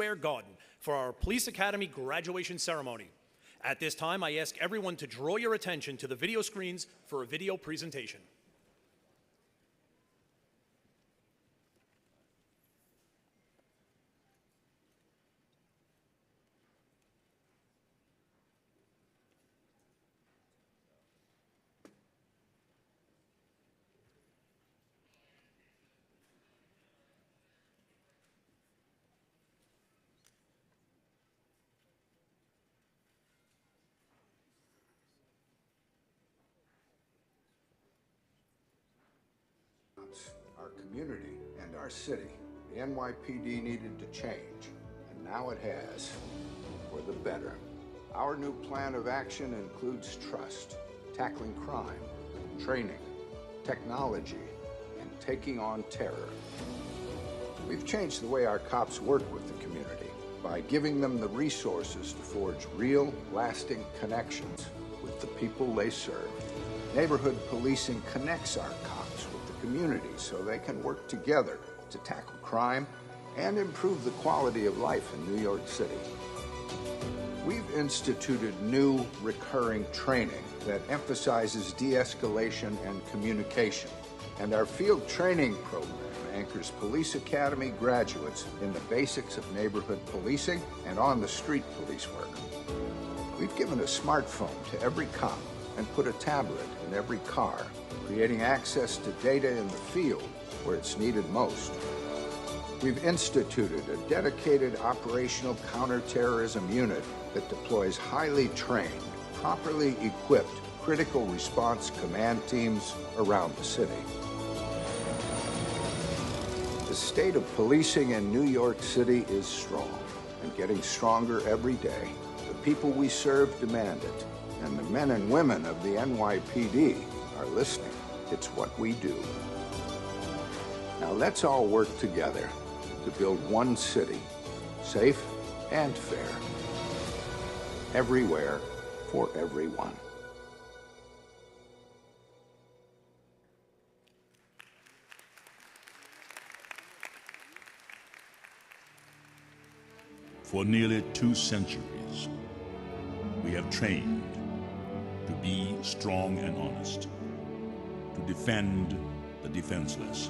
Square Garden for our Police Academy graduation ceremony. At this time, I ask everyone to draw your attention to the video screens for a video presentation. Our community and our city. The NYPD needed to change, and now it has, for the better. Our new plan of action includes trust, tackling crime, training, technology, and taking on terror. We've changed the way our cops work with the community by giving them the resources to forge real, lasting connections with the people they serve. Neighborhood policing connects our cops with the community so they can work together to tackle crime and improve the quality of life in New York City. We've instituted new recurring training that emphasizes de-escalation and communication. And our field training program anchors Police Academy graduates in the basics of neighborhood policing and on-the-street police work. We've given a smartphone to every cop and put a tablet in every car, creating access to data in the field where it's needed most. We've instituted a dedicated operational counterterrorism unit that deploys highly trained, properly equipped critical response command teams around the city. The state of policing in New York City is strong and getting stronger every day. The people we serve demand it, and the men and women of the NYPD are listening. It's what we do. Now let's all work together to build one city, safe and fair, everywhere for everyone. For nearly 2 centuries, we have trained to be strong and honest, to defend the defenseless,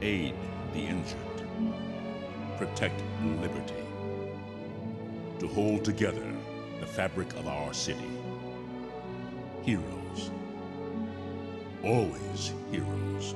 aid the injured, protect liberty, to hold together the fabric of our city. Heroes, always heroes.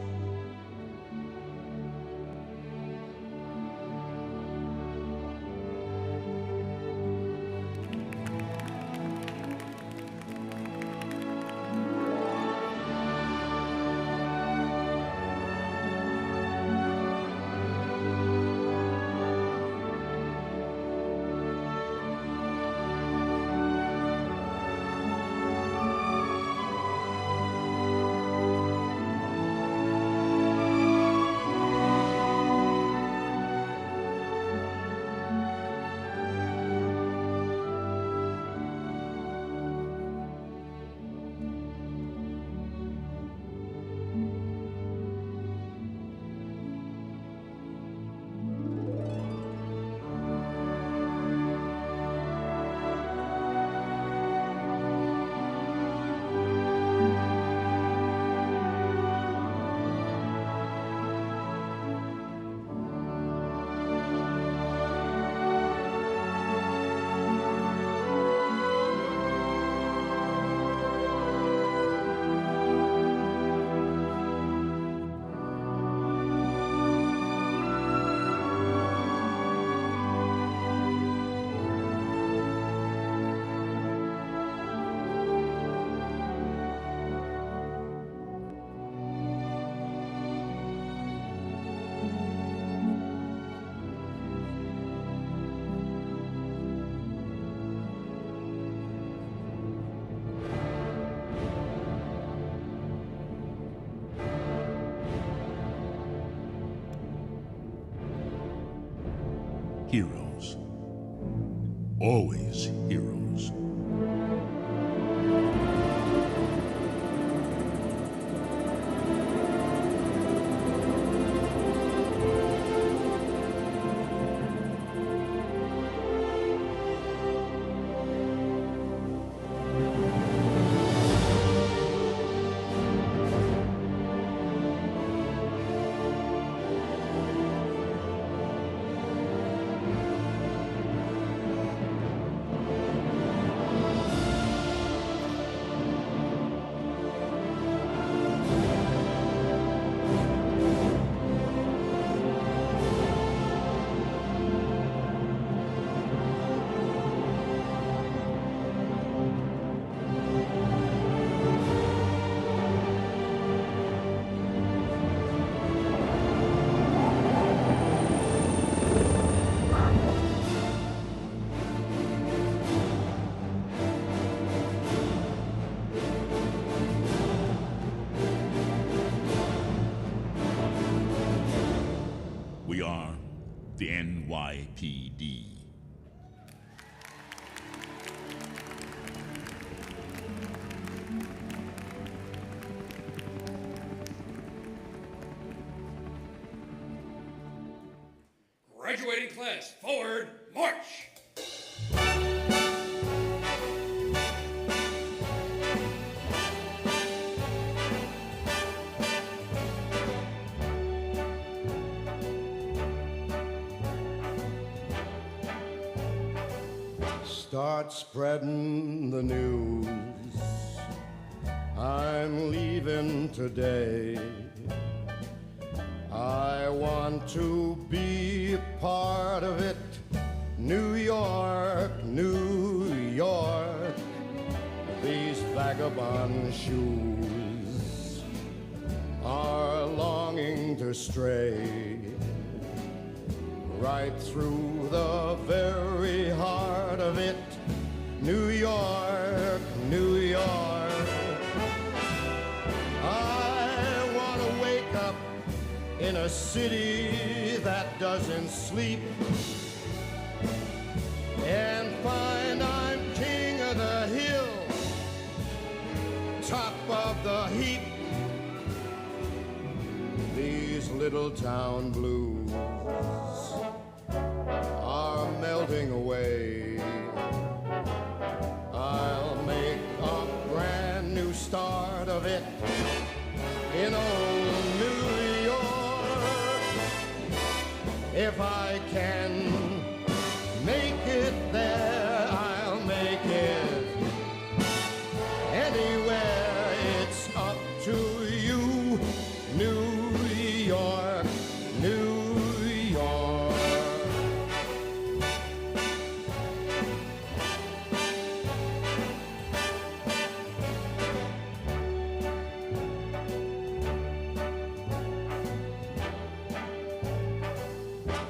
Heroes, always heroes. NYPD. Graduating class, forward, march! Start spreading the news. I'm leaving today. I want to be a part of it. New York, New York. These vagabond shoes are longing to stray right through the very heart of it. New York, New York. I want to wake up in a city that doesn't sleep and find I'm king of the hill, top of the heap. These little town blues are melting away. I'll make a brand new start of it in old New York. If I can make it there, I'll make it anywhere. It's up to you, New York, New York.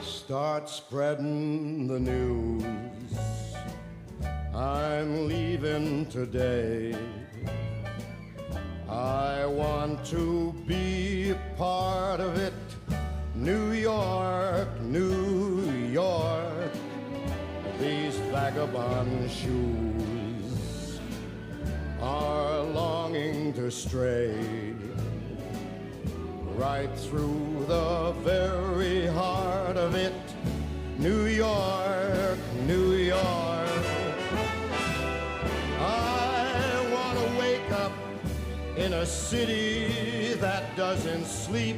Start spreading the news. I'm leaving today. I want to be a part of it. New York, New York. These vagabond shoes are longing to stray right through the very heart of it. New York, New York. I want to wake up in a city that doesn't sleep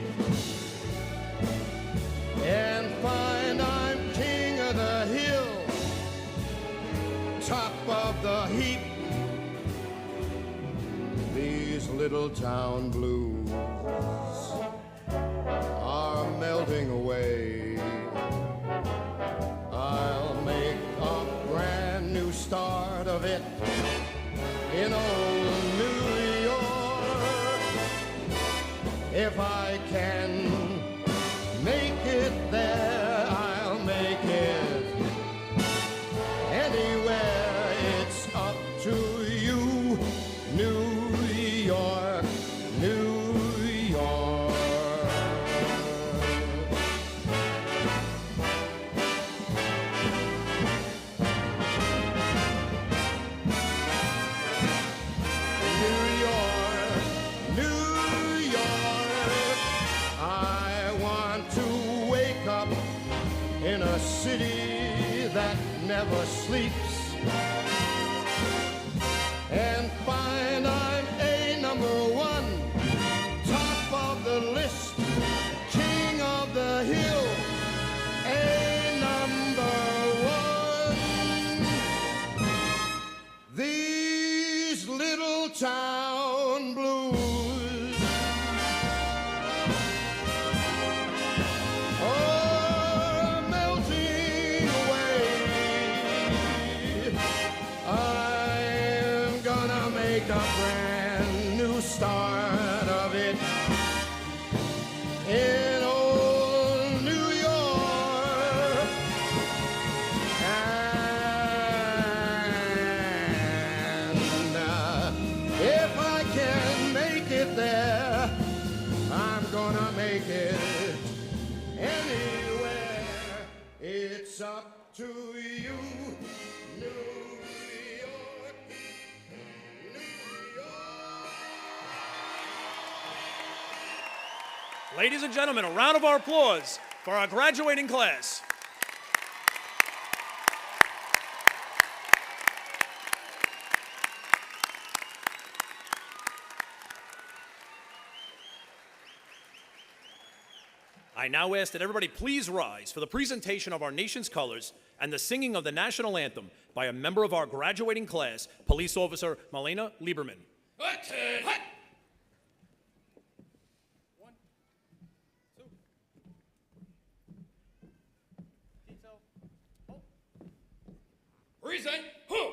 and find I'm king of the hill, top of the heap. These little town blues are melting away. I'll make a brand new start of it in old New York. If I can make it there, I'll make it anywhere. It's up to you, New York, New York. New York, New York. I want to wake up in a city that never sleeps and find I'm a number one, top of the list, king of the hill, a number one. These little town blues are melting away. I'm gonna make a brand new start of it in old New York. And if I can make it there, I'm gonna make it anywhere. It's to you, New York, New York. Ladies and gentlemen, a round of our applause for our graduating class. I now ask that everybody please rise for the presentation of our nation's colors and the singing of the national anthem by a member of our graduating class, Police Officer Malena Lieberman. Attend, hut. Present, who?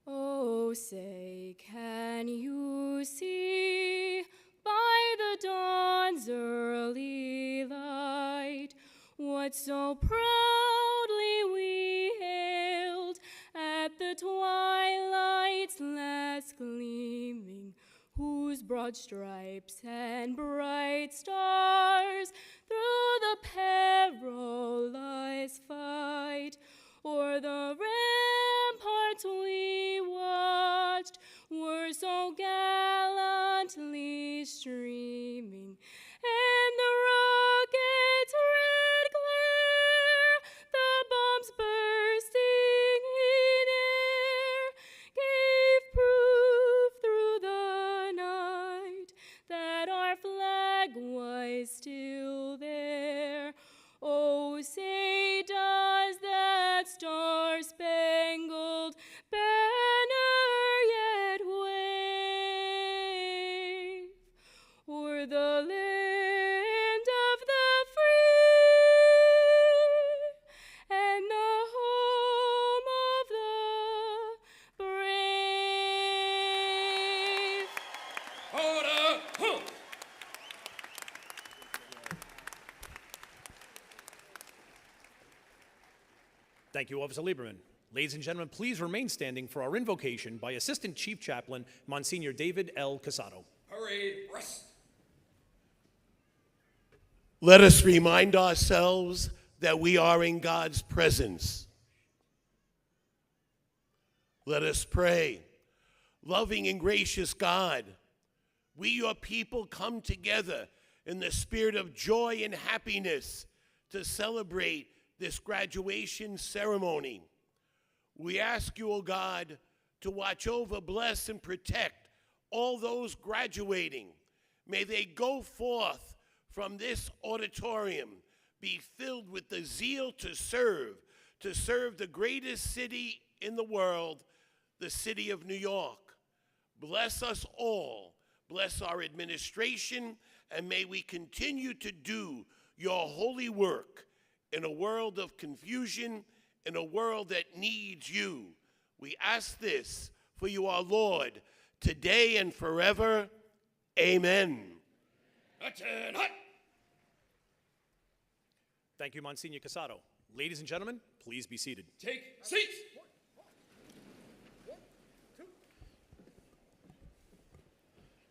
Oh, say, can you see by the dawn's early light what so proudly we hailed at the twilight's last gleaming, whose broad stripes and bright stars through the perilous fight o'er the ramparts we watched were so gallantly streaming, and the rocket's red glare, the bombs bursting in air, gave proof through the night that our flag was still there. Oh, say does that star-spangled banner yet wave o'er the land of the free and the home of the brave? Order, who? Thank you, Officer Lieberman. Ladies and gentlemen, please remain standing for our invocation by Assistant Chief Chaplain, Monsignor David L. Casado. Parade, rest. Let us remind ourselves that we are in God's presence. Let us pray. Loving and gracious God, we, your people, come together in the spirit of joy and happiness to celebrate this graduation ceremony. We ask you, O God, to watch over, bless, and protect all those graduating. May they go forth from this auditorium, be filled with the zeal to serve the greatest city in the world, the city of New York. Bless us all. Bless our administration, and may we continue to do your holy work in a world of confusion, in a world that needs you. We ask this for you, our Lord, today and forever. Amen. Attend, hut. Thank you, Monsignor Casado. Ladies and gentlemen, please be seated. Take seats.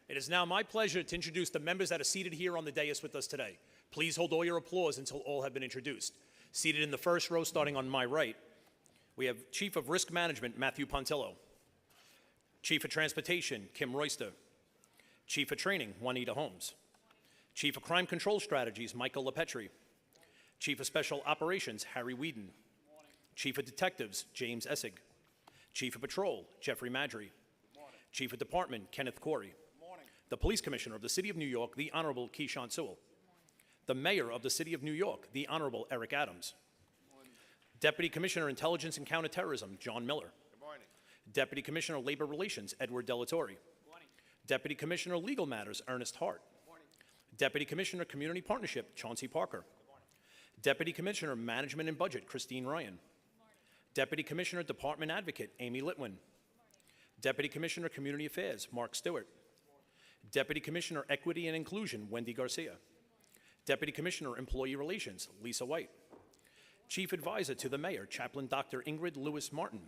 It is now my pleasure to introduce the members that are seated here on the dais with us today. Please hold all your applause until all have been introduced. Seated in the first row, starting on my right, we have Chief of Risk Management, Matthew Pontillo. Chief of Transportation, Kim Royster. Chief of Training, Juanita Holmes. Chief of Crime Control Strategies, Michael LaPetri. Chief of Special Operations, Harry Whedon. Chief of Detectives, James Essig. Chief of Patrol, Jeffrey Madry. Chief of Department, Kenneth Corey. The Police Commissioner of the City of New York, the Honorable Keyshawn Sewell. The Mayor of the City of New York, the Honorable Eric Adams. Deputy Commissioner Intelligence and Counterterrorism, John Miller. Deputy Commissioner Labor Relations, Edward Delatorre. Deputy Commissioner Legal Matters, Ernest Hart. Deputy Commissioner Community Partnership, Chauncey Parker. Deputy Commissioner Management and Budget, Christine Ryan. Deputy Commissioner Department Advocate, Amy Litwin. Deputy Commissioner Community Affairs, Mark Stewart. Deputy Commissioner Equity and Inclusion, Wendy Garcia. Deputy Commissioner Employee Relations, Lisa White. Chief Advisor to the Mayor, Chaplain Dr. Ingrid Lewis Martin.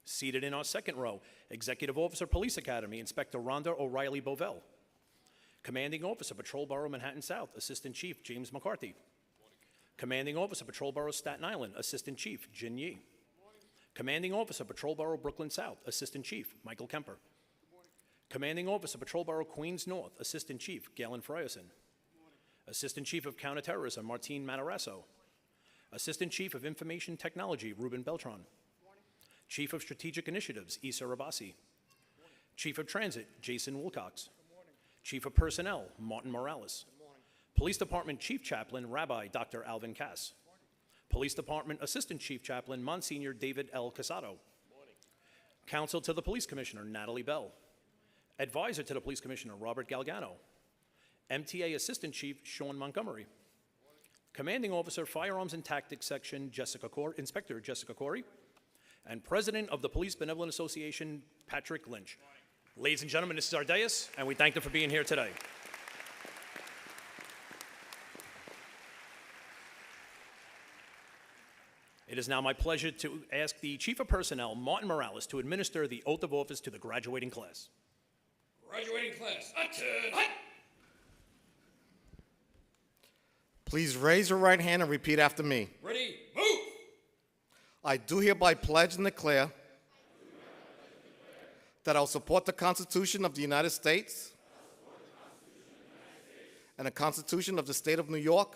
Seated in our second row, Executive Officer, Police Academy, Inspector Rhonda O'Reilly Bovell. Commanding Officer, Patrol Borough Manhattan South, Assistant Chief James McCarthy. Commanding Officer, Patrol Borough Staten Island, Assistant Chief Jin Yee. Commanding Officer, Patrol Borough Brooklyn South, Assistant Chief Michael Kemper. Commanding Officer, Patrol Borough Queens North, Assistant Chief Galen Frierson. Assistant Chief of Counterterrorism Martine Matarasso. Assistant Chief of Information Technology Ruben Beltran. Chief of Strategic Initiatives Issa Rabasi. Chief of Transit Jason Wilcox. Chief of Personnel Martin Morales. Police Department Chief Chaplain Rabbi Dr. Alvin Cass. Police Department Assistant Chief Chaplain Monsignor David L. Casado. Counsel to the Police Commissioner Natalie Bell. Advisor to the Police Commissioner Robert Galgano. MTA Assistant Chief Sean Montgomery. Commanding Officer Firearms and Tactics Section Inspector Jessica Corey. And President of the Police Benevolent Association Patrick Lynch. Ladies and gentlemen, this is our dais, and we thank them for being here today. It is now my pleasure to ask the Chief of Personnel, Martin Morales, to administer the oath of office to the graduating class. Graduating class, attention, hut! Please raise your right hand and repeat after me. Ready, move! I do hereby pledge and declare that I will support the Constitution of the United States and the Constitution of the State of New York,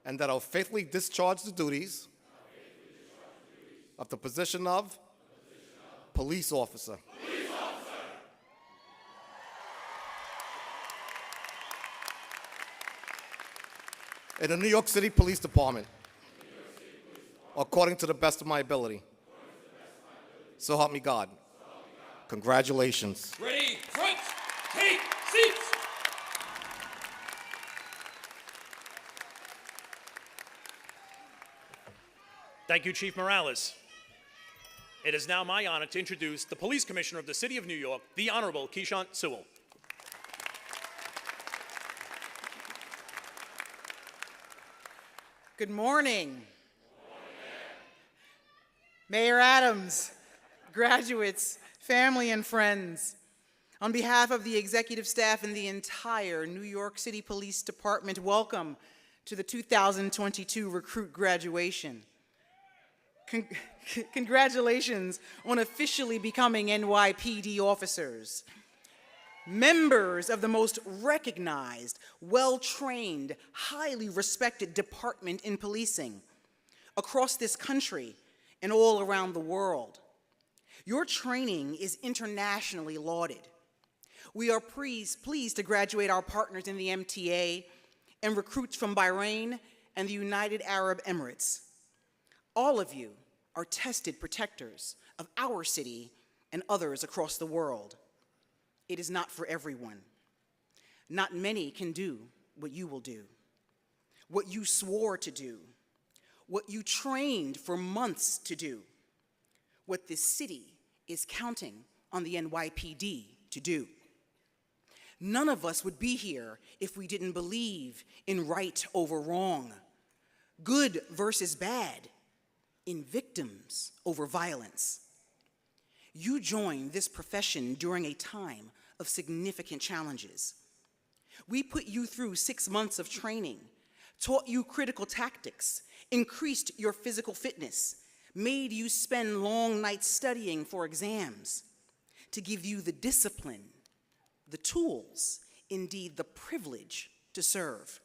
and that I will faithfully discharge the duties of the position of police officer. In the New York City Police Department, according to the best of my ability. So help me God. Congratulations. Ready, front, take seats! Thank you, Chief Morales. It is now my honor to introduce the Police Commissioner of the City of New York, the Honorable Keishant Sewell. Good morning. Mayor Adams, graduates, family, and friends. On behalf of the executive staff and the entire New York City Police Department, welcome to the 2022 recruit graduation. Congratulations on officially becoming NYPD officers. Members of the most recognized, well-trained, highly respected department in policing across this country and all around the world. Your training is internationally lauded. We are pleased to graduate our partners in the MTA and recruits from Bahrain and the United Arab Emirates. All of you are tested protectors of our city and others across the world. It is not for everyone. Not many can do what you will do, what you swore to do, what you trained for months to do, what this city is counting on the NYPD to do. None of us would be here if we didn't believe in right over wrong, good versus bad, in victims over violence. You joined this profession during a time of significant challenges. We put you through 6 months of training, taught you critical tactics, increased your physical fitness, made you spend long nights studying for exams, to give you the discipline, the tools, indeed the privilege to serve.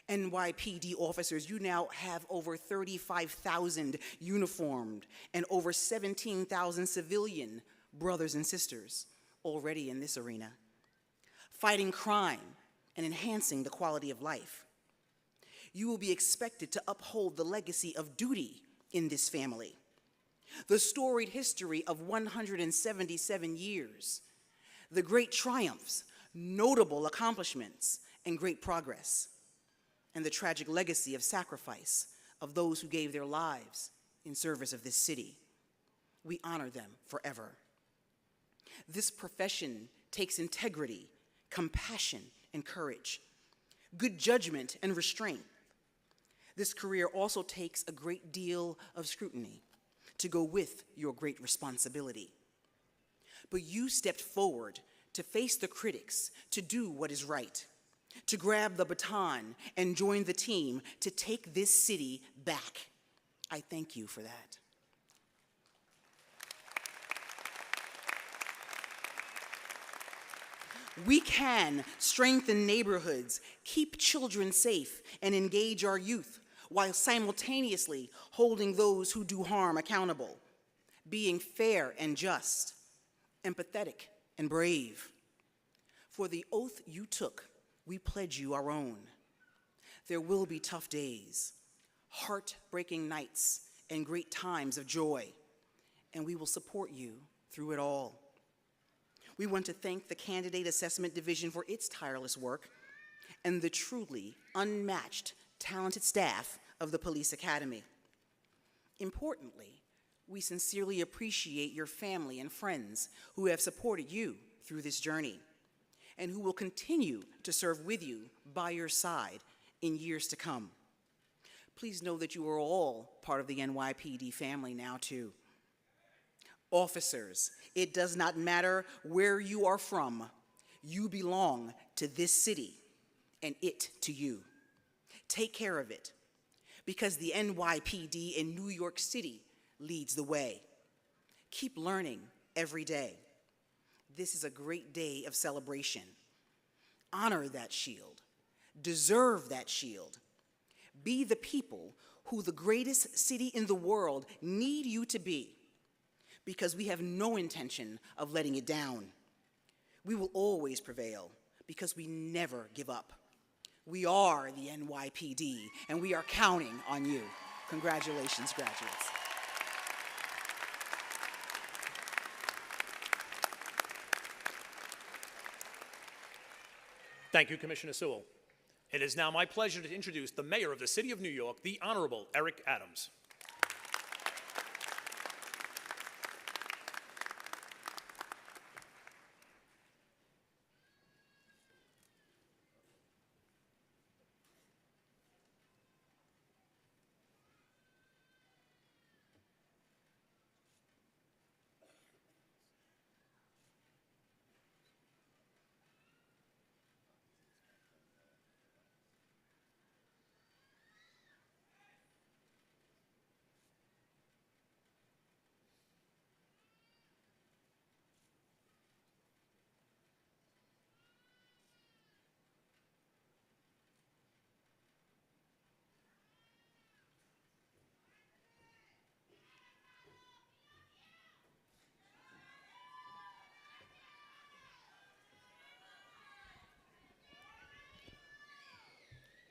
NYPD officers, you now have over 35,000 uniformed and over 17,000 civilian brothers and sisters already in this arena, fighting crime and enhancing the quality of life. You will be expected to uphold the legacy of duty in this family, the storied history of 177 years, the great triumphs, notable accomplishments, and great progress, and the tragic legacy of sacrifice of those who gave their lives in service of this city. We honor them forever. This profession takes integrity, compassion, and courage, good judgment and restraint. This career also takes a great deal of scrutiny to go with your great responsibility. But you stepped forward to face the critics, to do what is right, to grab the baton and join the team to take this city back. I thank you for that. We can strengthen neighborhoods, keep children safe, and engage our youth while simultaneously holding those who do harm accountable, being fair and just, empathetic and brave. For the oath you took, we pledge you our own. There will be tough days, heartbreaking nights, and great times of joy, and we will support you through it all. We want to thank the Candidate Assessment Division for its tireless work and the truly unmatched, talented staff of the Police Academy. Importantly, we sincerely appreciate your family and friends who have supported you through this journey and who will continue to serve with you by your side in years to come. Please know that you are all part of the NYPD family now, too. Officers, it does not matter where you are from. You belong to this city and it to you. Take care of it because the NYPD in New York City leads the way. Keep learning every day. This is a great day of celebration. Honor that shield. Deserve that shield. Be the people who the greatest city in the world need you to be, because we have no intention of letting it down. We will always prevail because we never give up. We are the NYPD, and we are counting on you. Congratulations, graduates. Thank you, Commissioner Sewell. It is now my pleasure to introduce the Mayor of the City of New York, the Honorable Eric Adams.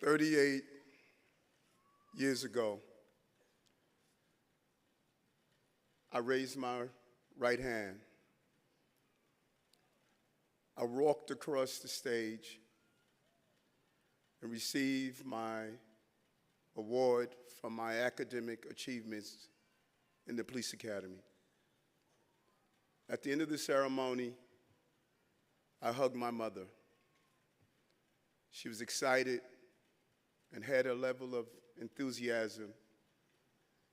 "38 years ago, I raised my right hand. I walked across the stage and received my award for my academic achievements in the Police Academy. At the end of the ceremony, I hugged my mother. She was excited and had a level of enthusiasm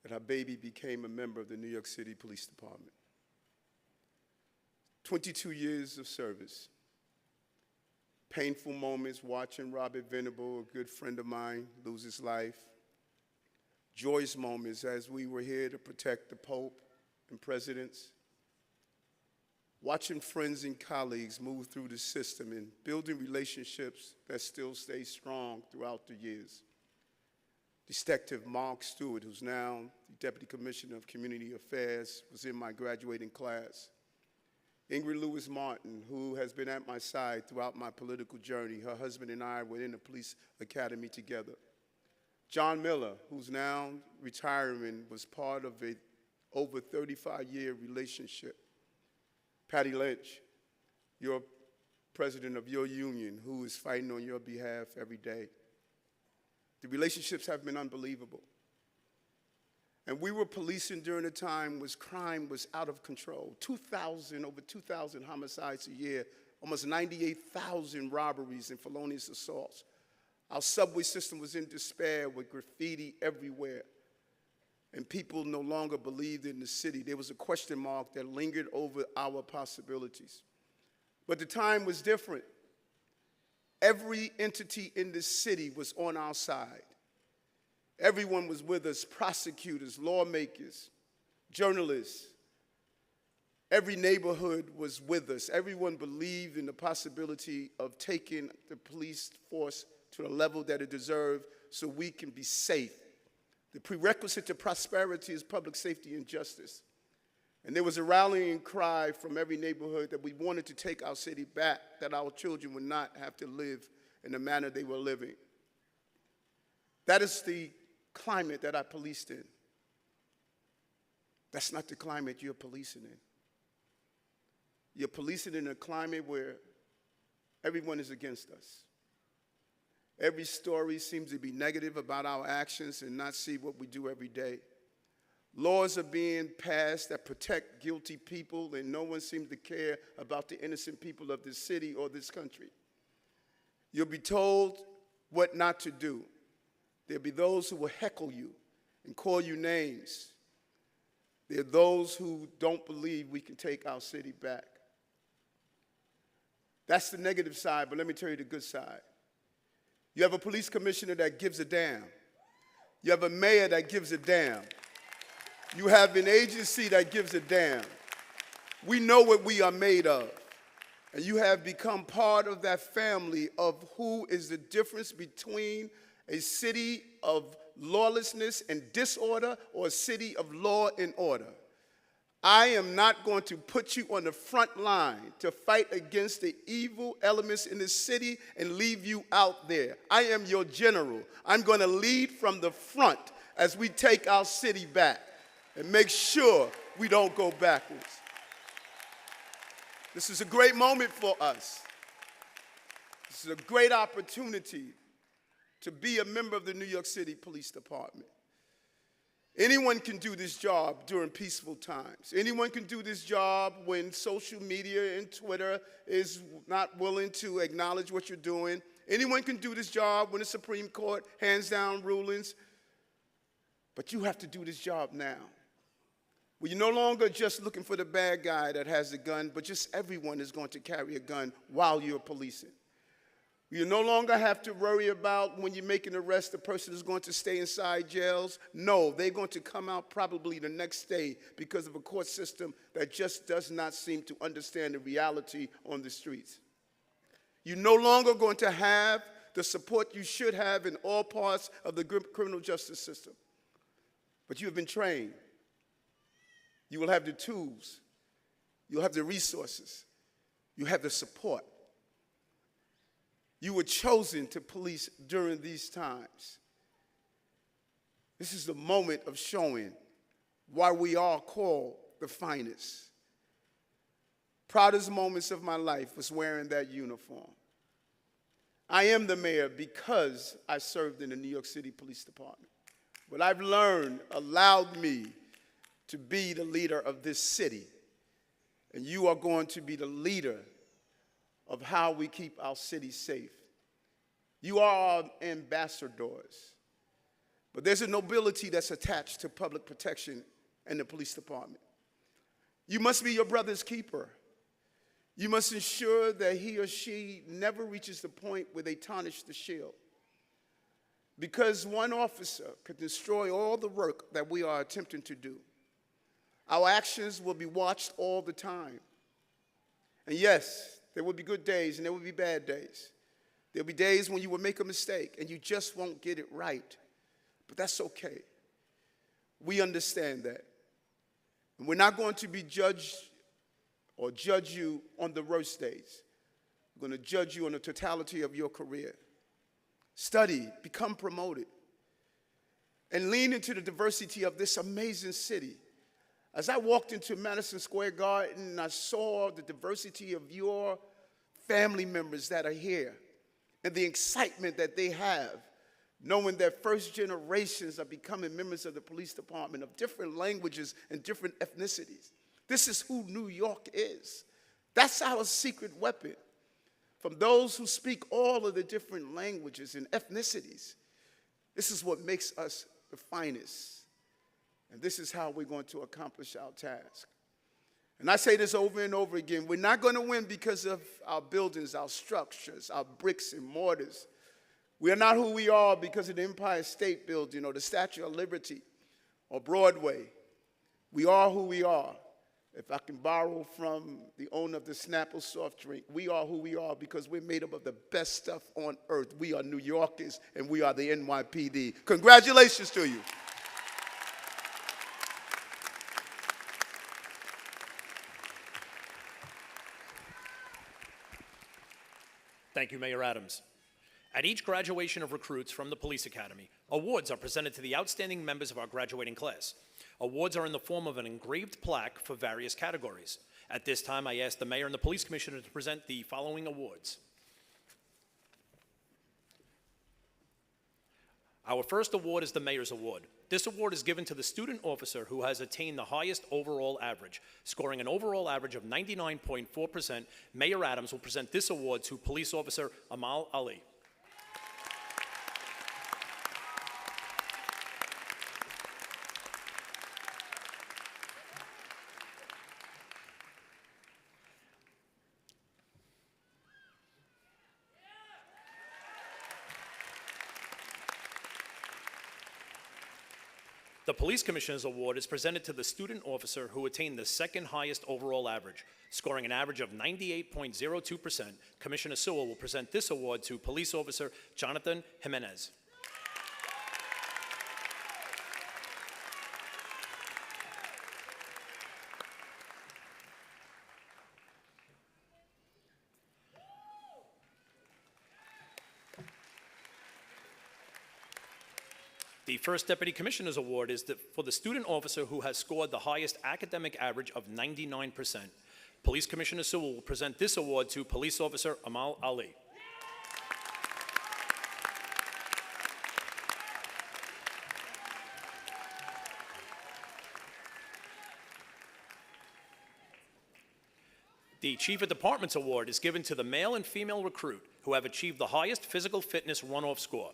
that her baby became a member of the New York City Police Department. 22 years of service. Painful moments watching Robert Venable, a good friend of mine, lose his life. Joyous moments as we were here to protect the Pope and presidents. Watching friends and colleagues move through the system and building relationships that still stay strong throughout the years. Detective Mark Stewart, who's now the Deputy Commissioner of Community Affairs, was in my graduating class. Ingrid Lewis Martin, who has been at my side throughout my political journey. Her husband and I were in the police academy together. John Miller, who's now retiring, was part of a over 35-year relationship. Patty Lynch, your president of your union, who is fighting on your behalf every day. The relationships have been unbelievable. And we were policing during a time when crime was out of control. Over 2,000 homicides a year, almost 98,000 robberies and felonious assaults. Our subway system was in despair with graffiti everywhere. And people no longer believed in the city. There was a question mark that lingered over our possibilities. But the time was different. Every entity in this city was on our side. Everyone was with us, prosecutors, lawmakers, journalists. Every neighborhood was with us. Everyone believed in the possibility of taking the police force to the level that it deserved so we can be safe. The prerequisite to prosperity is public safety and justice. And there was a rallying cry from every neighborhood that we wanted to take our city back, that our children would not have to live in the manner they were living. That is the climate that I policed in. That's not the climate you're policing in. You're policing in a climate where everyone is against us. Every story seems to be negative about our actions and not see what we do every day. Laws are being passed that protect guilty people, and no one seems to care about the innocent people of this city or this country. You'll be told what not to do. There'll be those who will heckle you and call you names. There are those who don't believe we can take our city back. That's the negative side, but let me tell you the good side. You have a police commissioner that gives a damn. You have a mayor that gives a damn. You have an agency that gives a damn. We know what we are made of. And you have become part of that family of who is the difference between a city of lawlessness and disorder or a city of law and order. I am not going to put you on the front line to fight against the evil elements in this city and leave you out there. I am your general. I'm going to lead from the front as we take our city back and make sure we don't go backwards. This is a great moment for us. This is a great opportunity to be a member of the New York City Police Department. Anyone can do this job during peaceful times. Anyone can do this job when social media and Twitter is not willing to acknowledge what you're doing. Anyone can do this job when the Supreme Court hands down rulings. But you have to do this job now. Well, you're no longer just looking for the bad guy that has a gun, but just everyone is going to carry a gun while you're policing. You no longer have to worry about when you make an arrest, the person is going to stay inside jails. No, they're going to come out probably the next day because of a court system that just does not seem to understand the reality on the streets. You're no longer going to have the support you should have in all parts of the criminal justice system. But you have been trained. You will have the tools. You'll have the resources. You have the support. You were chosen to police during these times. This is the moment of showing why we are called the finest. Proudest moments of my life was wearing that uniform. I am the mayor because I served in the New York City Police Department. What I've learned allowed me to be the leader of this city. And you are going to be the leader of how we keep our city safe. You are our ambassadors. But there's a nobility that's attached to public protection and the police department. You must be your brother's keeper. You must ensure that he or she never reaches the point where they tarnish the shield. Because one officer could destroy all the work that we are attempting to do. Our actions will be watched all the time. And yes, there will be good days and there will be bad days. There'll be days when you will make a mistake and you just won't get it right. But that's okay. We understand that. And we're not going to be judged or judge you on the worst days. We're going to judge you on the totality of your career. Study, become promoted, and lean into the diversity of this amazing city. As I walked into Madison Square Garden, I saw the diversity of your family members that are here and the excitement that they have, knowing that first generations are becoming members of the police department of different languages and different ethnicities. This is who New York is. That's our secret weapon. From those who speak all of the different languages and ethnicities, this is what makes us the finest. And this is how we're going to accomplish our task. And I say this over and over again, we're not going to win because of our buildings, our structures, our bricks and mortars. We are not who we are because of the Empire State Building or the Statue of Liberty or Broadway. We are who we are. If I can borrow from the owner of the Snapple soft drink, we are who we are because we're made up of the best stuff on earth. We are New Yorkers, and we are the NYPD. Congratulations to you. Thank you, Mayor Adams. At each graduation of recruits from the Police Academy, awards are presented to the outstanding members of our graduating class. Awards are in the form of an engraved plaque for various categories. At this time, I ask the Mayor and the Police Commissioner to present the following awards. Our first award is the Mayor's Award. This award is given to the student officer who has attained the highest overall average. Scoring an overall average of 99.4%, Mayor Adams will present this award to Police Officer Amal Ali. The Police Commissioner's Award is presented to the student officer who attained the second highest overall average. Scoring an average of 98.02%, Commissioner Sewell will present this award to Police Officer Jonathan Jimenez. The First Deputy Commissioner's Award is for the student officer who has scored the highest academic average of 99%. Police Commissioner Sewell will present this award to Police Officer Amal Ali. The Chief of Department's Award is given to the male and female recruit who have achieved the highest physical fitness runoff score.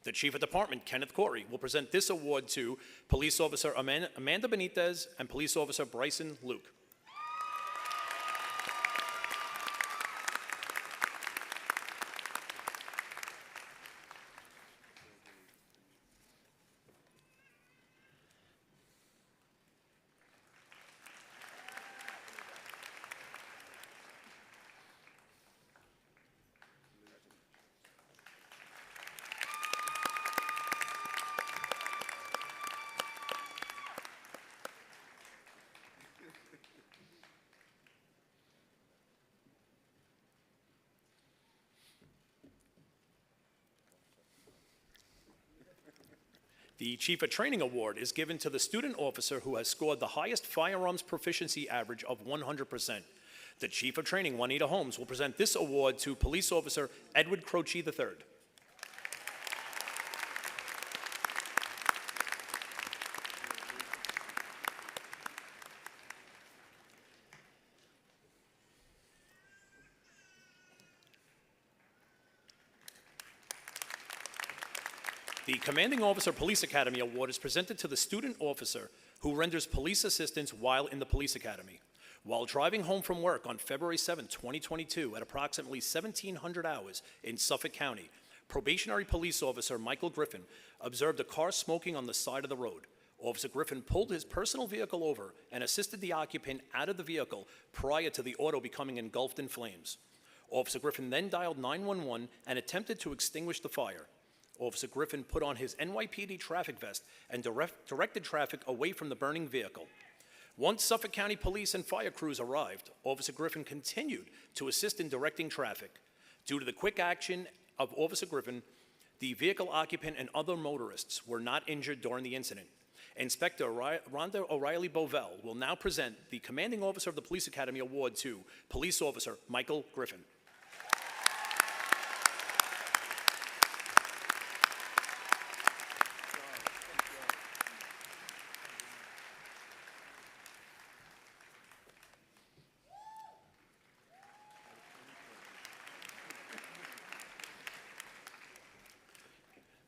The Chief of Department, Kenneth Corey, will present this award to Police Officer Amanda Benitez and Police Officer Bryson Luke. The Chief of Training Award is given to the student officer who has scored the highest firearms proficiency average of 100%. The Chief of Training, Juanita Holmes, will present this award to Police Officer Edward Croce III. The Commanding Officer Police Academy Award is presented to the student officer who renders police assistance while in the police academy. While driving home from work on February 7, 2022 at approximately 1700 hours in Suffolk County, probationary police officer Michael Griffin observed a car smoking on the side of the road. Officer Griffin pulled his personal vehicle over and assisted the occupant out of the vehicle prior to the auto becoming engulfed in flames. Officer Griffin then dialed 911 and attempted to extinguish the fire. Officer Griffin put on his NYPD traffic vest and directed traffic away from the burning vehicle. Once Suffolk County Police and fire crews arrived, Officer Griffin continued to assist in directing traffic. Due to the quick action of Officer Griffin, the vehicle occupant and other motorists were not injured during the incident. Inspector Rhonda O'Reilly Bovell will now present the Commanding Officer of the Police Academy Award to Police Officer Michael Griffin.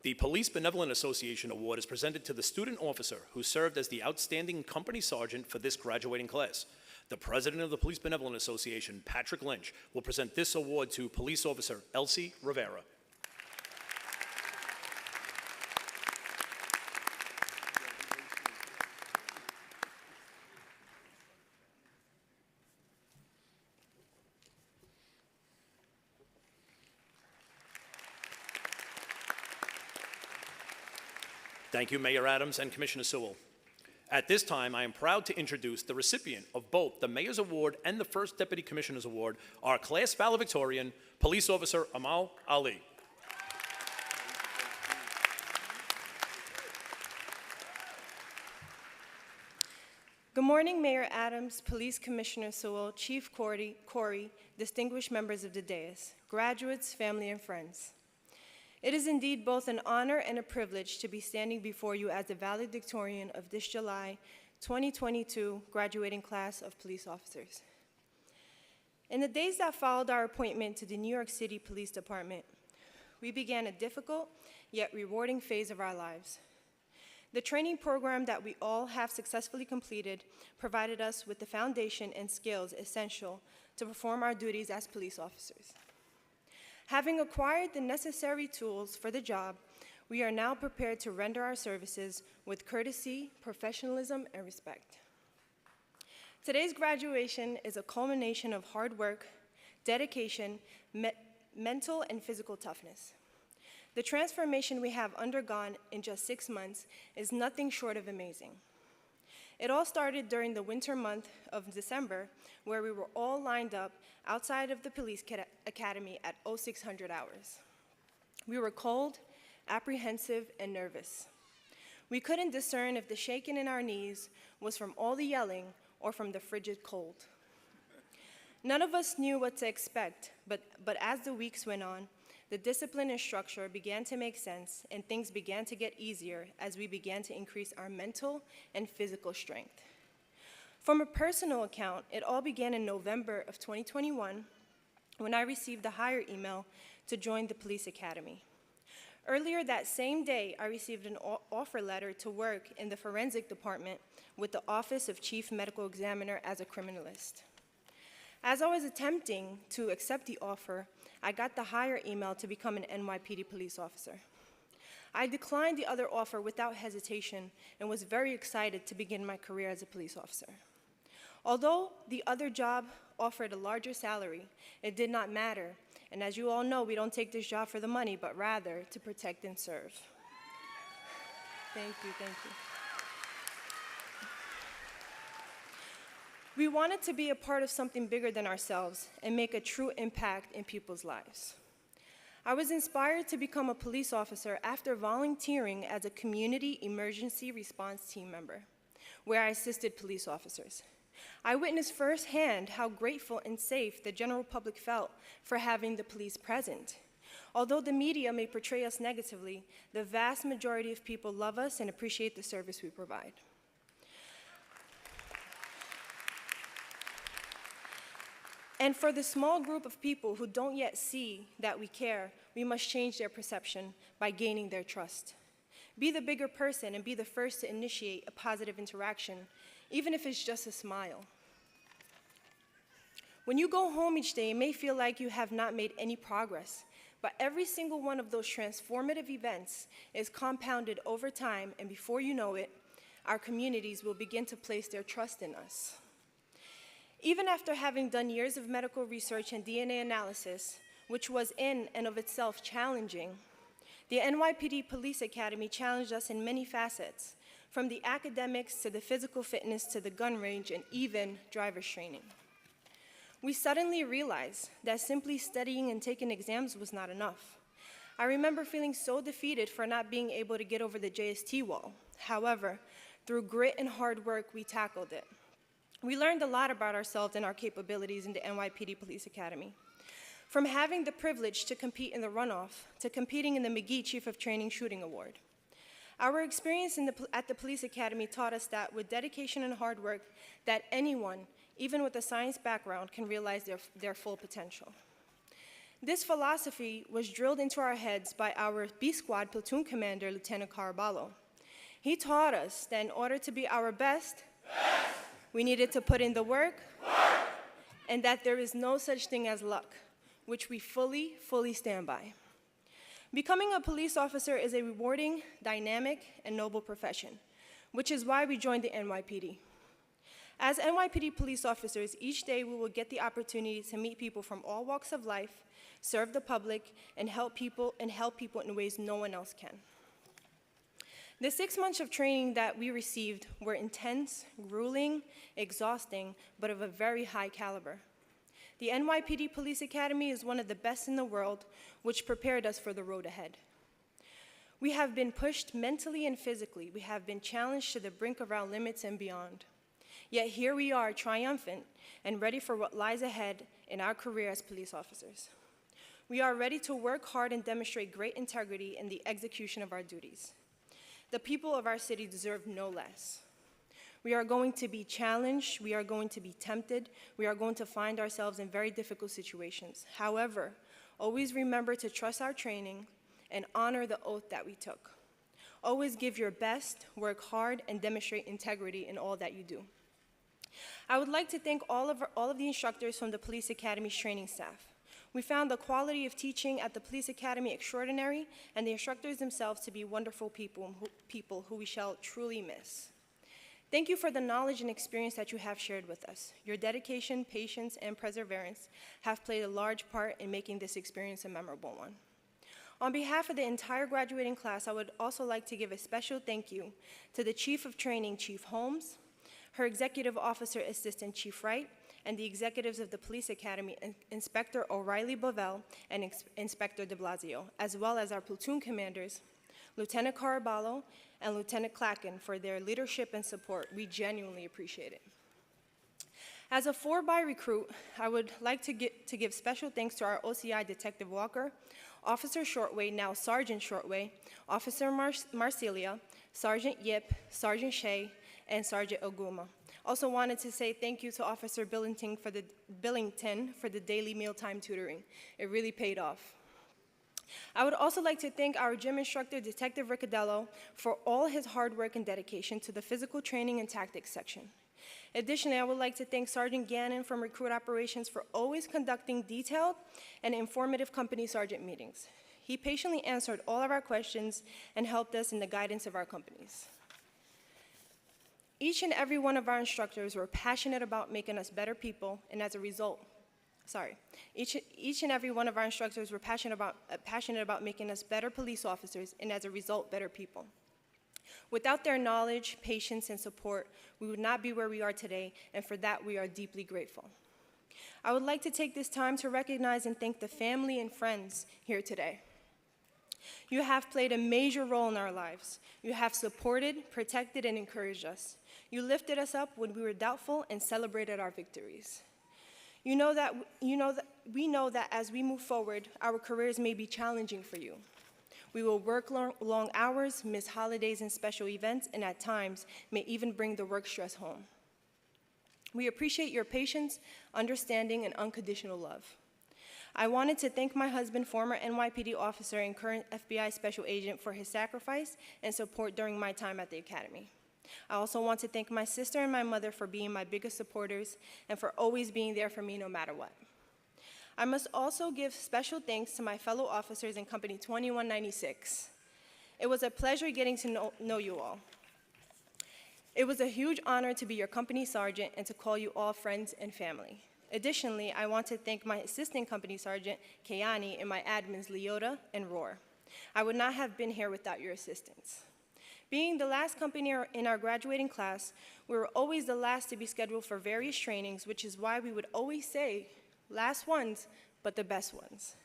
The Police Benevolent Association Award is presented to the student officer who served as the outstanding company sergeant for this graduating class. The president of the Police Benevolent Association, Patrick Lynch, will present this award to Police Officer Elsie Rivera. Thank you, Mayor Adams and Commissioner Sewell. At this time, I am proud to introduce the recipient of both the Mayor's Award and the First Deputy Commissioner's Award, our class valedictorian, Police Officer Amal Ali. Good morning, Mayor Adams, Police Commissioner Sewell, Chief Corey, distinguished members of the dais, graduates, family, and friends. It is indeed both an honor and a privilege to be standing before you as the valedictorian of this July 2022 graduating class of police officers. In the days that followed our appointment to the New York City Police Department, we began a difficult yet rewarding phase of our lives. The training program that we all have successfully completed provided us with the foundation and skills essential to perform our duties as police officers. Having acquired the necessary tools for the job, we are now prepared to render our services with courtesy, professionalism, and respect. Today's graduation is a culmination of hard work, dedication, mental and physical toughness. The transformation we have undergone in just 6 months is nothing short of amazing. It all started during the winter month of December, where we were all lined up outside of the police academy at 0600 hours. We were cold, apprehensive, and nervous. We couldn't discern if the shaking in our knees was from all the yelling or from the frigid cold. None of us knew what to expect, but as the weeks went on, the discipline and structure began to make sense, and things began to get easier as we began to increase our mental and physical strength. From a personal account, it all began in November of 2021 when I received the hire email to join the police academy. Earlier that same day, I received an offer letter to work in the forensic department with the Office of Chief Medical Examiner as a criminalist. As I was attempting to accept the offer, I got the hire email to become an NYPD police officer. I declined the other offer without hesitation and was very excited to begin my career as a police officer. Although the other job offered a larger salary, it did not matter. And as you all know, we don't take this job for the money, but rather to protect and serve. Thank you, thank you. We wanted to be a part of something bigger than ourselves and make a true impact in people's lives. I was inspired to become a police officer after volunteering as a community emergency response team member, where I assisted police officers. I witnessed firsthand how grateful and safe the general public felt for having the police present. Although the media may portray us negatively, the vast majority of people love us and appreciate the service we provide. And for the small group of people who don't yet see that we care, we must change their perception by gaining their trust. Be the bigger person and be the first to initiate a positive interaction, even if it's just a smile. When you go home each day, it may feel like you have not made any progress, but every single one of those transformative events is compounded over time, and before you know it, our communities will begin to place their trust in us. Even after having done years of medical research and DNA analysis, which was in and of itself challenging, the NYPD Police Academy challenged us in many facets, from the academics to the physical fitness to the gun range and even driver's training. We suddenly realized that simply studying and taking exams was not enough. I remember feeling so defeated for not being able to get over the JST wall. However, through grit and hard work, we tackled it. We learned a lot about ourselves and our capabilities in the NYPD Police Academy. From having the privilege to compete in the runoff to competing in the McGee Chief of Training Shooting Award. Our experience at the Police Academy taught us that with dedication and hard work, that anyone, even with a science background, can realize their full potential. This philosophy was drilled into our heads by our B Squad platoon commander, Lieutenant Caraballo. He taught us that in order to be our best, We needed to put in the work, and that there is no such thing as luck, which we fully stand by. Becoming a police officer is a rewarding, dynamic, and noble profession, which is why we joined the NYPD. As NYPD police officers, each day we will get the opportunity to meet people from all walks of life, serve the public, and help people in ways no one else can. The 6 months of training that we received were intense, grueling, exhausting, but of a very high caliber. The NYPD Police Academy is one of the best in the world, which prepared us for the road ahead. We have been pushed mentally and physically. We have been challenged to the brink of our limits and beyond. Yet here we are, triumphant and ready for what lies ahead in our career as police officers. We are ready to work hard and demonstrate great integrity in the execution of our duties. The people of our city deserve no less. We are going to be challenged, we are going to be tempted, we are going to find ourselves in very difficult situations. However, always remember to trust our training and honor the oath that we took. Always give your best, work hard, and demonstrate integrity in all that you do. I would like to thank all of the instructors from the Police Academy's training staff. We found the quality of teaching at the Police Academy extraordinary, and the instructors themselves to be wonderful people who we shall truly miss. Thank you for the knowledge and experience that you have shared with us. Your dedication, patience, and perseverance have played a large part in making this experience a memorable one. On behalf of the entire graduating class, I would also like to give a special thank you to the Chief of Training, Chief Holmes, her Executive Officer Assistant, Chief Wright, and the executives of the Police Academy, Inspector O'Reilly Bovell and Inspector de Blasio, as well as our platoon commanders, Lieutenant Caraballo and Lieutenant Clacken, for their leadership and support. We genuinely appreciate it. As a 4-by recruit, I would like to give special thanks to our OCI Detective Walker, Officer Shortway, now Sergeant Shortway, Officer Marcelia, Sergeant Yip, Sergeant Shea, and Sergeant Oguma. Also wanted to say thank you to Officer Billington for the daily mealtime tutoring. It really paid off. I would also like to thank our gym instructor, Detective Riccadello, for all his hard work and dedication to the physical training and tactics section. Additionally, I would like to thank Sergeant Gannon from Recruit Operations for always conducting detailed and informative company sergeant meetings. He patiently answered all of our questions and helped us in the guidance of our companies. Each and every one of our instructors were passionate about making us better people, and as a result, each and every one of our instructors were passionate about making us better police officers, and as a result, better people. Without their knowledge, patience, and support, we would not be where we are today, and for that, we are deeply grateful. I would like to take this time to recognize and thank the family and friends here today. You have played a major role in our lives. You have supported, protected, and encouraged us. You lifted us up when we were doubtful and celebrated our victories. We know that as we move forward, our careers may be challenging for you. We will work long hours, miss holidays and special events, and at times may even bring the work stress home. We appreciate your patience, understanding, and unconditional love. I wanted to thank my husband, former NYPD officer and current FBI special agent, for his sacrifice and support during my time at the academy. I also want to thank my sister and my mother for being my biggest supporters and for always being there for me no matter what. I must also give special thanks to my fellow officers in Company 2196. It was a pleasure getting to know you all. It was a huge honor to be your company sergeant and to call you all friends and family. Additionally, I want to thank my assistant company sergeant, Kayani, and my admins, Leota and Roar. I would not have been here without your assistance. Being the last company in our graduating class, we were always the last to be scheduled for various trainings, which is why we would always say, last ones, but the best ones.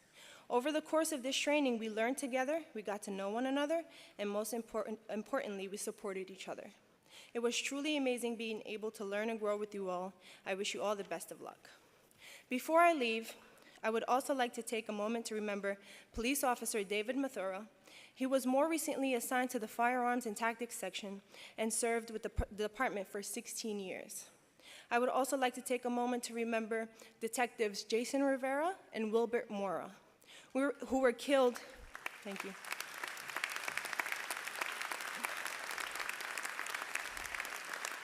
Over the course of this training, we learned together, we got to know one another, and most importantly, we supported each other. It was truly amazing being able to learn and grow with you all. I wish you all the best of luck. Before I leave, I would also like to take a moment to remember Police Officer David Mathura. He was more recently assigned to the Firearms and Tactics section and served with the department for 16 years. I would also like to take a moment to remember Detectives Jason Rivera and Wilbert Mora, who were killed, thank you,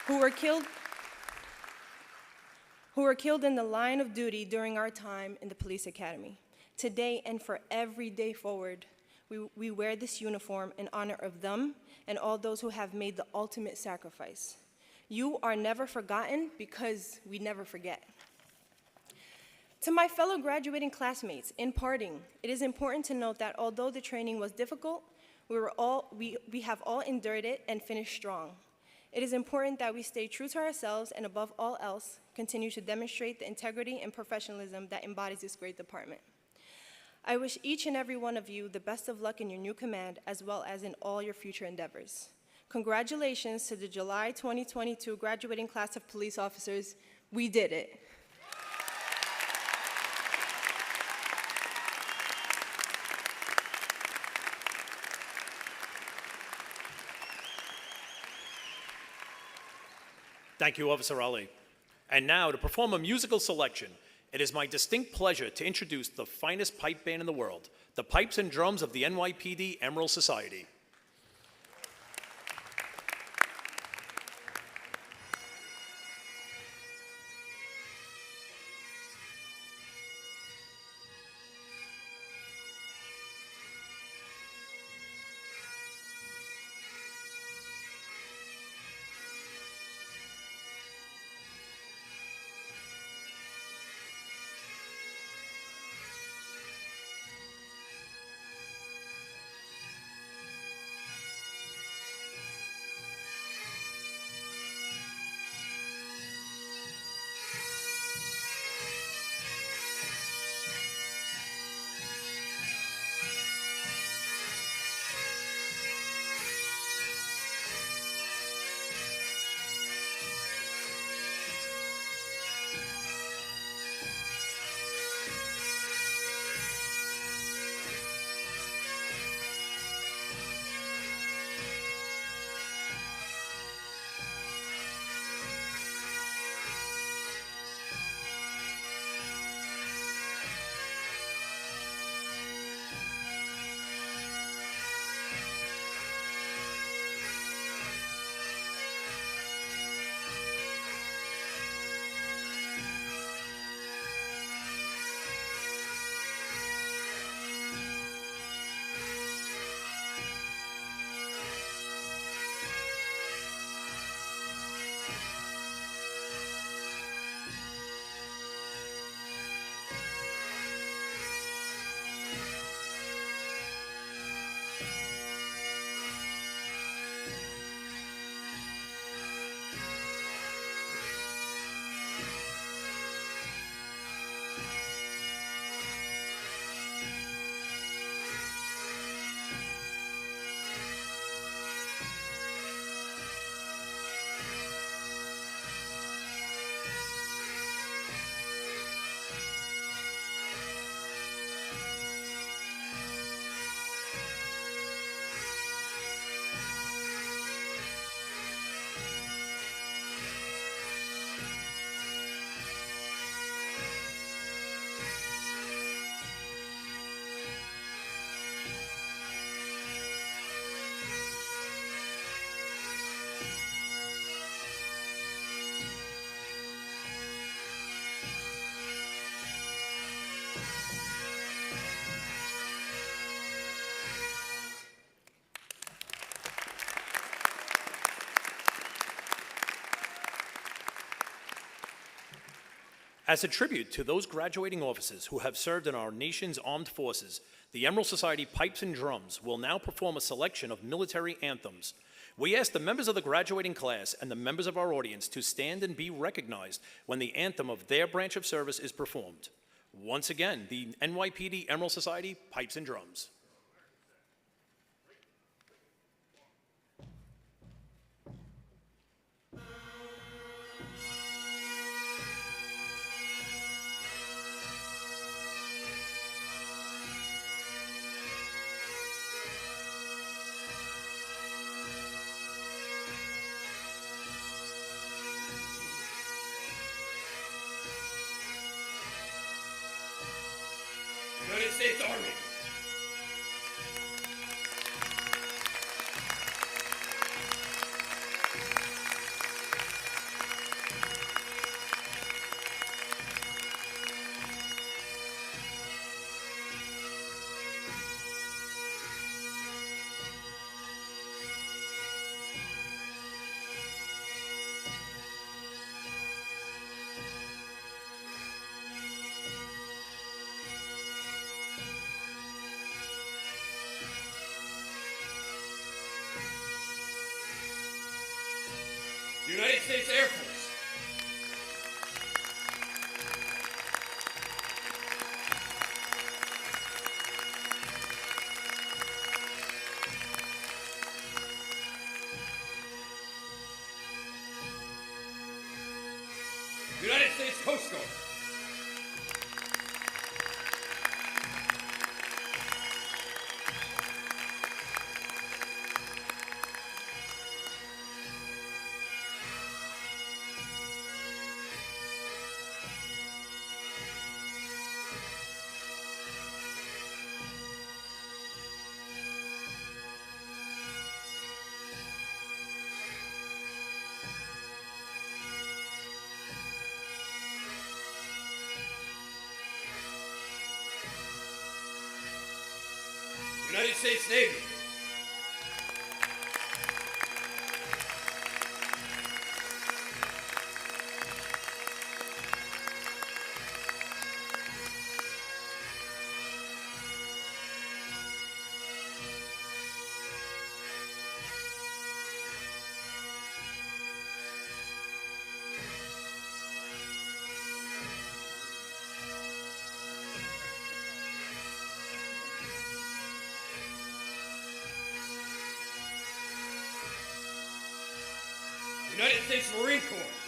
who were killed who were killed in the line of duty during our time in the police academy. Today and for every day forward, we wear this uniform in honor of them and all those who have made the ultimate sacrifice. You are never forgotten because we never forget. To my fellow graduating classmates, in parting, it is important to note that although the training was difficult, we have all endured it and finished strong. It is important that we stay true to ourselves and above all else, continue to demonstrate the integrity and professionalism that embodies this great department. I wish each and every one of you the best of luck in your new command as well as in all your future endeavors. Congratulations to the July 2022 graduating class of police officers. We did it. Thank you, Officer Ali. And now, to perform a musical selection, it is my distinct pleasure to introduce the finest pipe band in the world, the Pipes and Drums of the NYPD Emerald Society. As a tribute to those graduating officers who have served in our nation's armed forces, the Emerald Society Pipes and Drums will now perform a selection of military anthems. We ask the members of the graduating class and the members of our audience to stand and be recognized when the anthem of their branch of service is performed. Once again, the NYPD Emerald Society Pipes and Drums. United States Army. United States Air Force. United States Coast Guard. United States Navy. United States Marine Corps.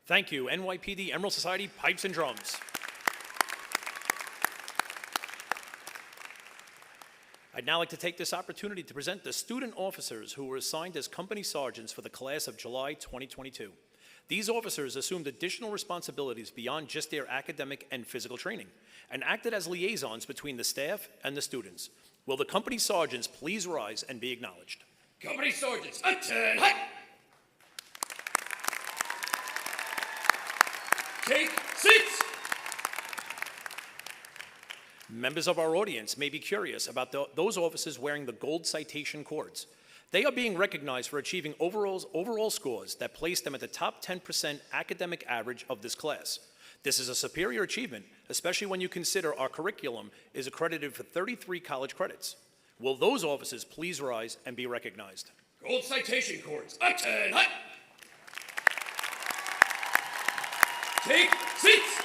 Thank you, NYPD Emerald Society Pipes and Drums. I'd now like to take this opportunity to present the student officers who were assigned as company sergeants for the class of July 2022. These officers assumed additional responsibilities beyond just their academic and physical training and acted as liaisons between the staff and the students. Will the company sergeants please rise and be acknowledged? Company sergeants, attend, hut! Take seats! Members of our audience may be curious about those officers wearing the gold citation cords. They are being recognized for achieving overall scores that place them at the top 10% academic average of this class. This is a superior achievement, especially when you consider our curriculum is accredited for 33 college credits. Will those officers please rise and be recognized? Gold citation cords, attend, hut! Take seats!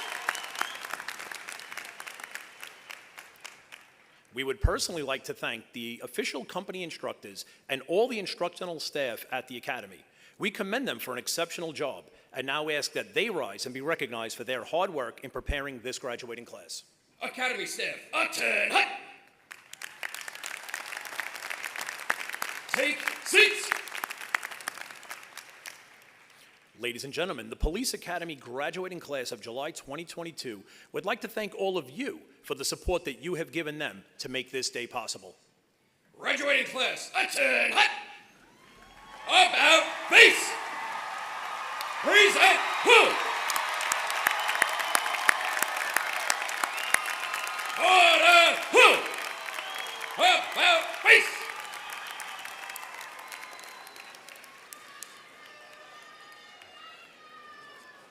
We would personally like to thank the official company instructors and all the instructional staff at the Academy. We commend them for an exceptional job and now ask that they rise and be recognized for their hard work in preparing this graduating class. Academy staff, attend, hut! Take seats! Ladies and gentlemen, the Police Academy graduating class of July 2022 would like to thank all of you for the support that you have given them to make this day possible. Graduating class, attend, hut! About face! Present, who? Order, who? About face!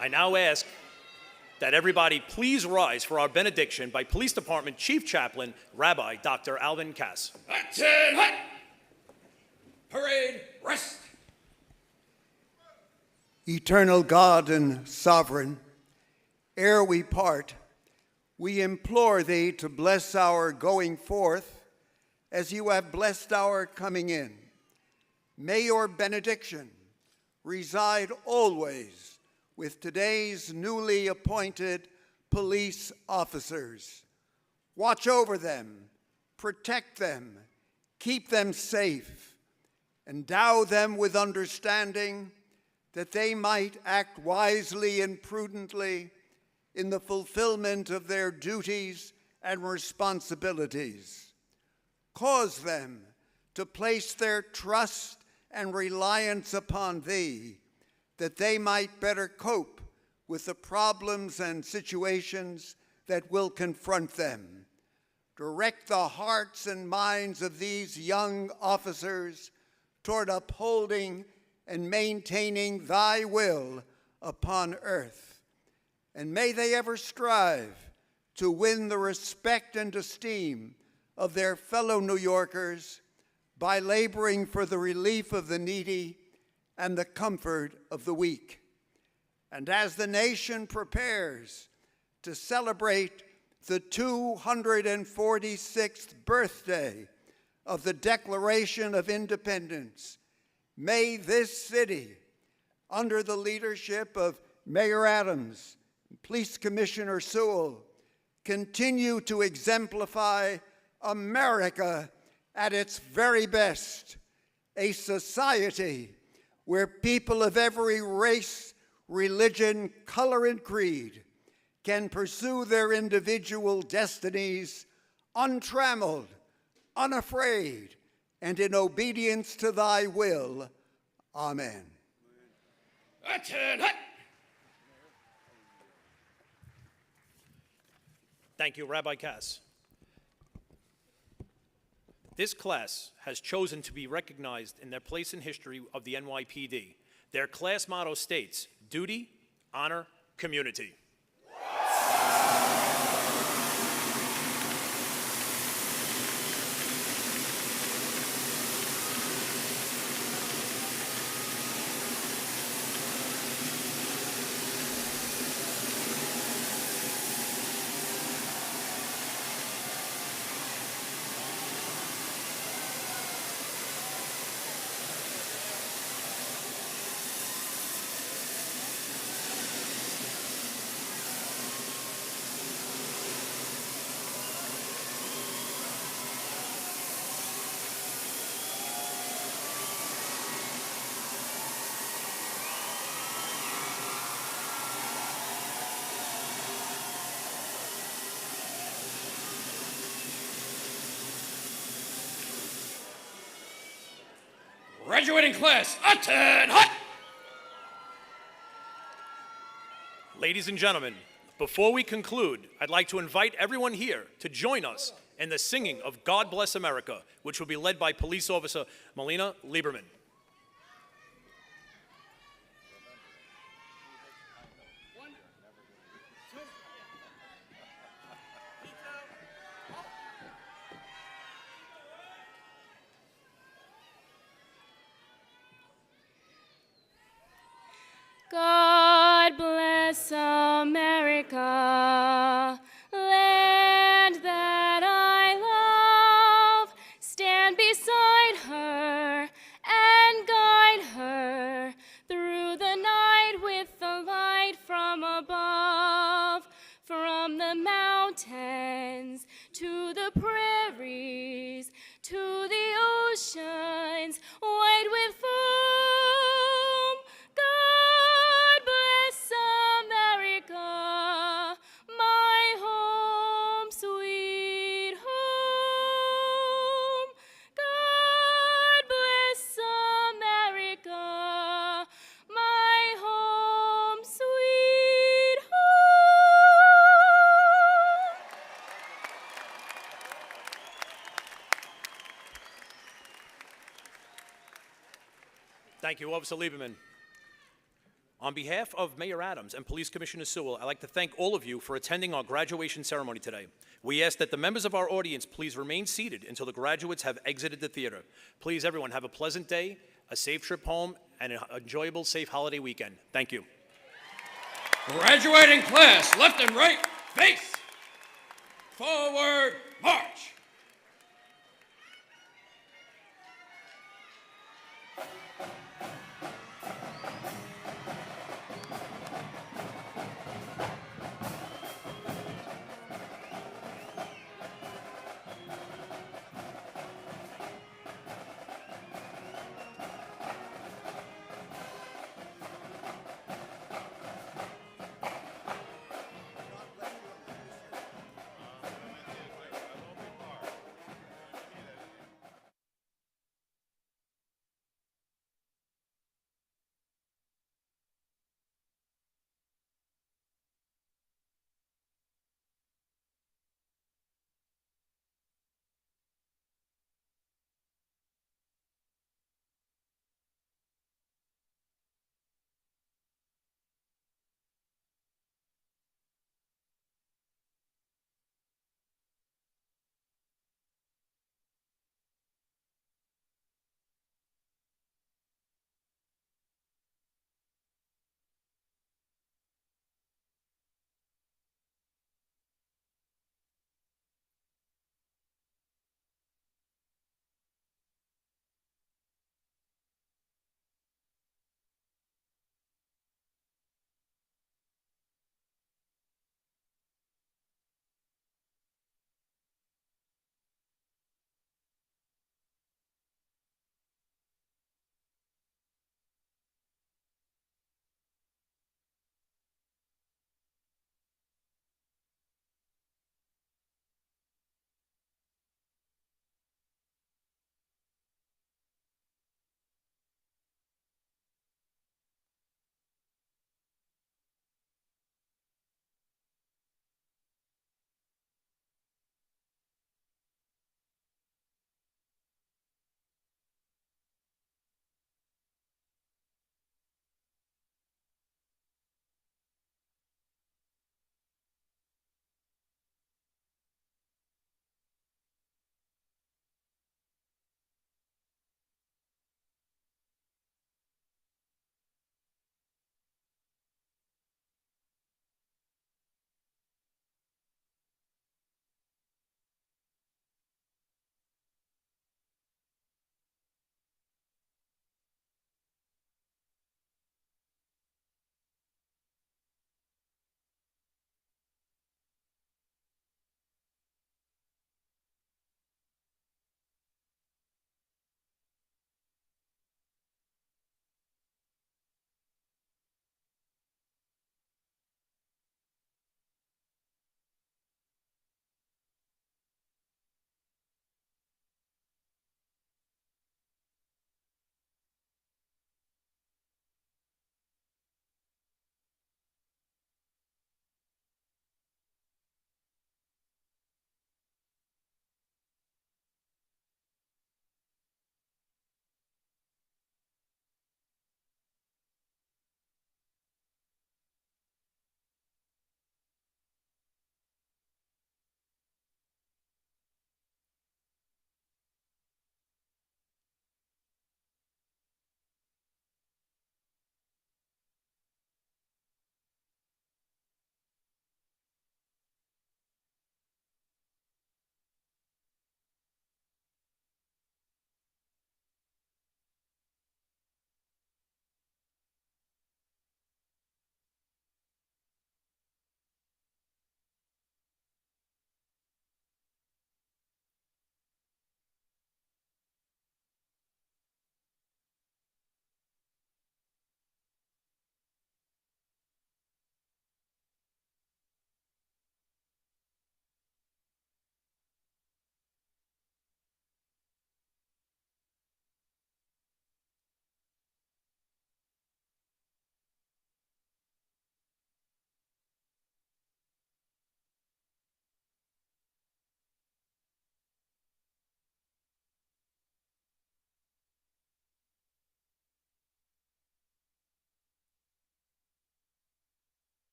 I now ask that everybody please rise for our benediction by Police Department Chief Chaplain, Rabbi Dr. Alvin Cass. Attend, hut! Parade, rest! Eternal God and sovereign, ere we part, we implore thee to bless our going forth as you have blessed our coming in. May your benediction reside always with today's newly appointed police officers. Watch over them, protect them, keep them safe, endow them with understanding that they might act wisely and prudently in the fulfillment of their duties and responsibilities. Cause them to place their trust and reliance upon thee, that they might better cope with the problems and situations that will confront them. Direct the hearts and minds of these young officers toward upholding and maintaining thy will upon earth. And may they ever strive to win the respect and esteem of their fellow New Yorkers by laboring for the relief of the needy and the comfort of the weak. And as the nation prepares to celebrate the 246th birthday of the Declaration of Independence, may this city, under the leadership of Mayor Adams and Police Commissioner Sewell, continue to exemplify America at its very best, a society where people of every race, religion, color, and creed can pursue their individual destinies untrammeled, unafraid, and in obedience to thy will. Amen. Attend, hut! Thank you, Rabbi Cass. This class has chosen to be recognized in their place in history of the NYPD. Their class motto states, duty, honor, community. Graduating class, attend, hut! Ladies and gentlemen, before we conclude, I'd like to invite everyone here to join us in the singing of God Bless America, which will be led by Police Officer Melina Lieberman. God bless America, land that I love. Stand beside her Thank you, Officer Lieberman. On behalf of Mayor Adams and Police Commissioner Sewell, I'd like to thank all of you for attending our graduation ceremony today. We ask that the members of our audience please remain seated until the graduates have exited the theater. Please, everyone, have a pleasant day, a safe trip home, and an enjoyable, safe holiday weekend. Thank you. Graduating class, left and right, face. Forward, march.